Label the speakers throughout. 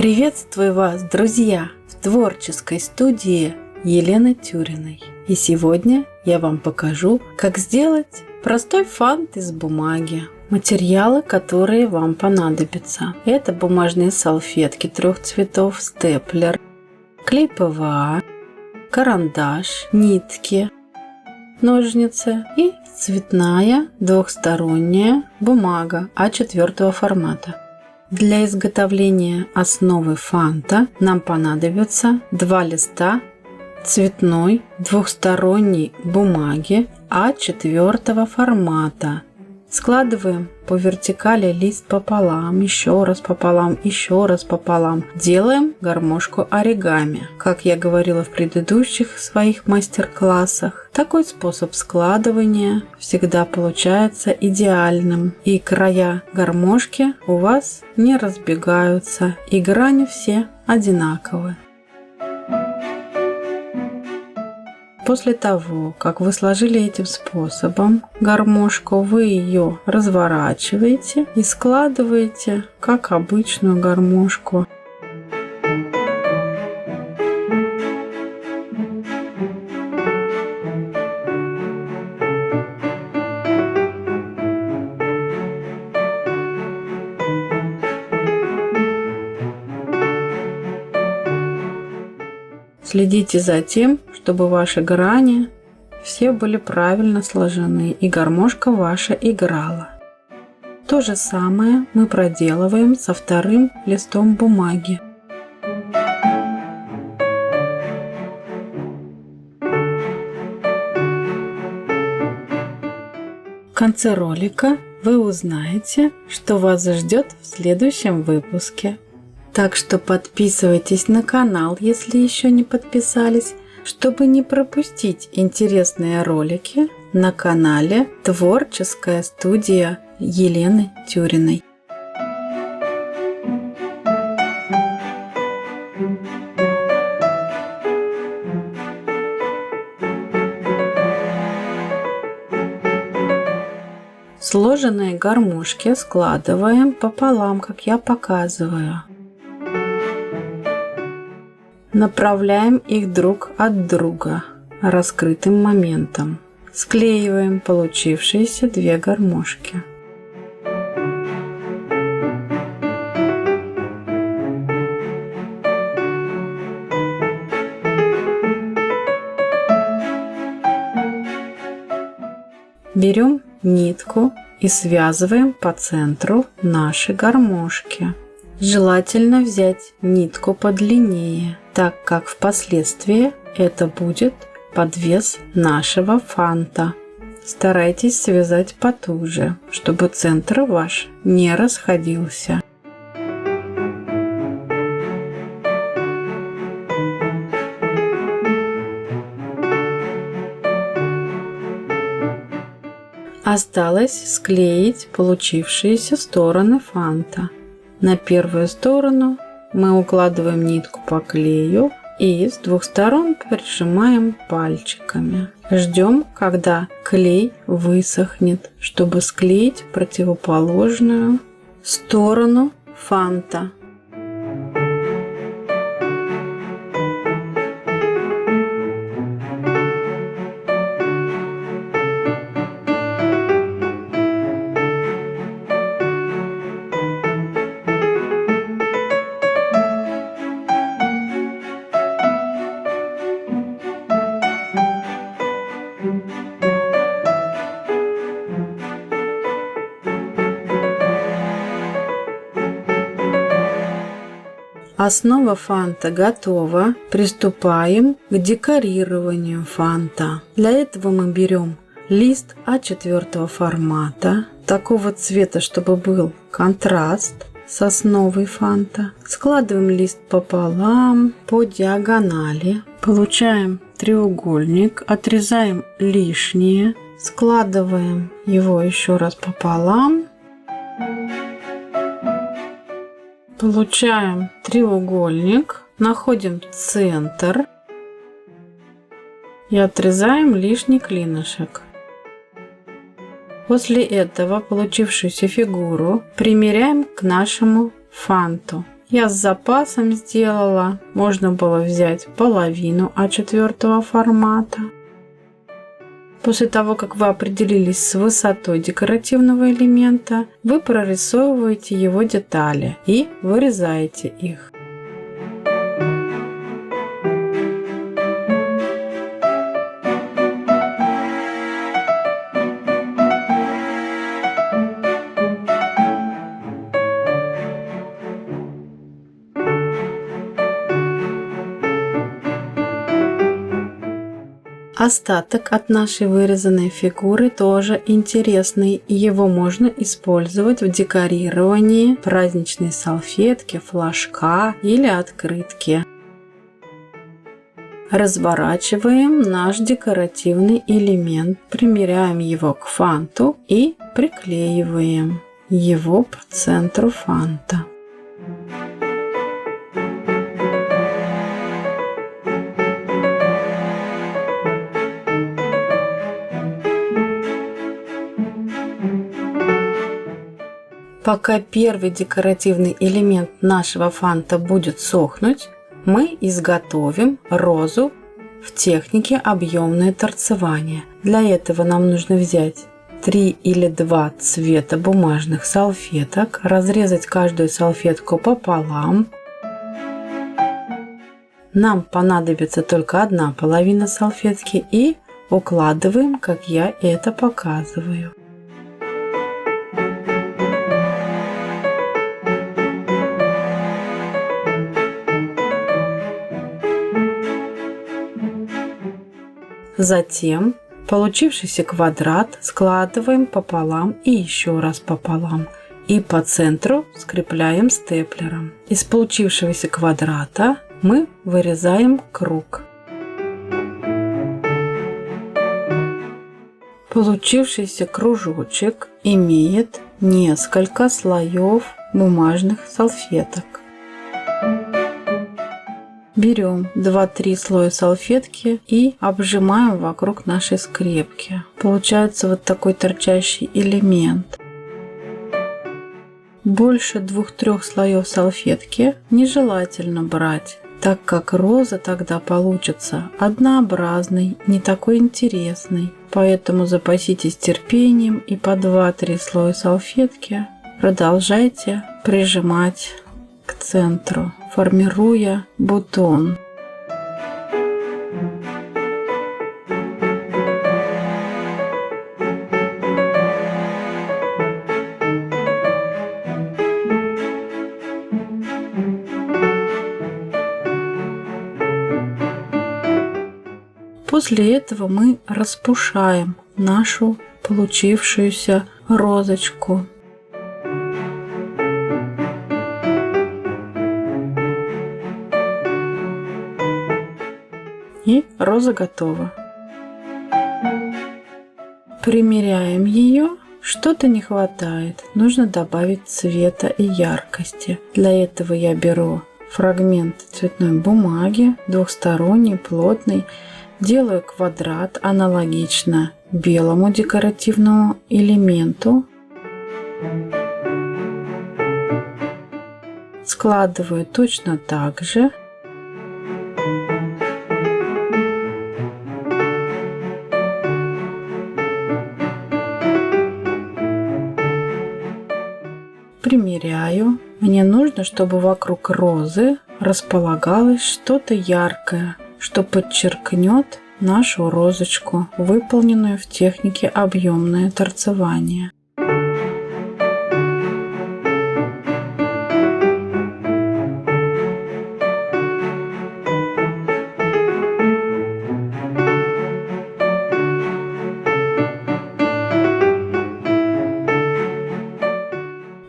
Speaker 1: Приветствую вас, друзья, в творческой студии Елены Тюриной. И сегодня я вам покажу, как сделать простой фант из бумаги. Материалы, которые вам понадобятся. Это бумажные салфетки 3 цветов, степлер, клей ПВА, карандаш, нитки, ножницы и цветная двухсторонняя бумага А4 формата. Для изготовления основы фанта нам понадобится 2 листа цветной двухсторонней бумаги А4 формата. Складываем по вертикали лист пополам, еще раз пополам, еще раз пополам. Делаем гармошку оригами. Как я говорила в предыдущих своих мастер-классах, такой способ складывания всегда получается идеальным. И края гармошки у вас не разбегаются, и грани все одинаковые. После того, как вы сложили этим способом гармошку, вы ее разворачиваете и складываете, как обычную гармошку. Следите за тем, чтобы ваши грани все были правильно сложены и гармошка ваша играла. То же самое мы проделываем со вторым листом бумаги. В конце ролика вы узнаете, что вас ждет в следующем выпуске. Так что подписывайтесь на канал, если еще не подписались, чтобы не пропустить интересные ролики на канале Творческая студия Елены Тюриной. Сложенные гармошки складываем пополам, как я показываю. Направляем их друг от друга раскрытым моментом. Склеиваем получившиеся 2 гармошки. Берем нитку и связываем по центру наши гармошки. Желательно взять нитку подлиннее, так как впоследствии это будет подвес нашего фанта. Старайтесь связать потуже, чтобы центр ваш не расходился. Осталось склеить получившиеся стороны фанта. На первую сторону мы укладываем нитку по клею и с 2 сторон прижимаем пальчиками. Ждем, когда клей высохнет, чтобы склеить противоположную сторону фанта. Основа фанта готова. Приступаем к декорированию фанта. Для этого мы берем лист А4 формата, такого цвета, чтобы был контраст с основой фанта. Складываем лист пополам по диагонали. Получаем треугольник, отрезаем лишнее, складываем его еще раз пополам. Получаем треугольник, находим центр и отрезаем лишний клинышек. После этого получившуюся фигуру примеряем к нашему фанту. Я с запасом сделала. Можно было взять половину А4 формата. После того, как вы определились с высотой декоративного элемента, вы прорисовываете его детали и вырезаете их. Остаток от нашей вырезанной фигуры тоже интересный, и его можно использовать в декорировании праздничной салфетки, флажка или открытки. Разворачиваем наш декоративный элемент, примеряем его к фанту и приклеиваем его по центру фанта. Пока первый декоративный элемент нашего фанта будет сохнуть, мы изготовим розу в технике объемное торцевание. Для этого нам нужно взять 3 или 2 цвета бумажных салфеток, разрезать каждую салфетку пополам. Нам понадобится только одна половина салфетки и укладываем, как я это показываю. Затем получившийся квадрат складываем пополам и еще раз пополам. И по центру скрепляем степлером. Из получившегося квадрата мы вырезаем круг. Получившийся кружочек имеет несколько слоев бумажных салфеток. Берем 2-3 слоя салфетки и обжимаем вокруг нашей скрепки. Получается вот такой торчащий элемент. Больше 2-3 слоев салфетки нежелательно брать, так как роза тогда получится однообразной, не такой интересной. Поэтому запаситесь терпением и по 2-3 слоя салфетки продолжайте прижимать к центру, формируя бутон. После этого мы распушаем нашу получившуюся розочку. И роза готова. Примеряем ее. Что-то не хватает. Нужно добавить цвета и яркости. Для этого я беру фрагмент цветной бумаги, двухсторонний, плотный. Делаю квадрат аналогично белому декоративному элементу. Складываю точно так же. Примеряю. Мне нужно, чтобы вокруг розы располагалось что-то яркое, что подчеркнет нашу розочку, выполненную в технике объемное торцевание.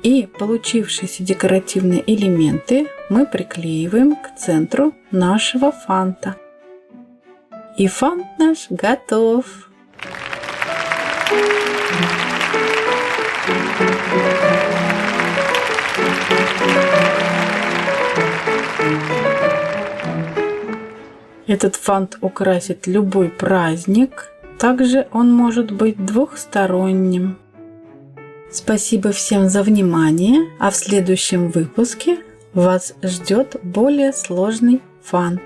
Speaker 1: И получившиеся декоративные элементы мы приклеиваем к центру нашего фанта. И фант наш готов! Этот фант украсит любой праздник. Также он может быть двухсторонним. Спасибо всем за внимание, а в следующем выпуске Вас ждет более сложный фант.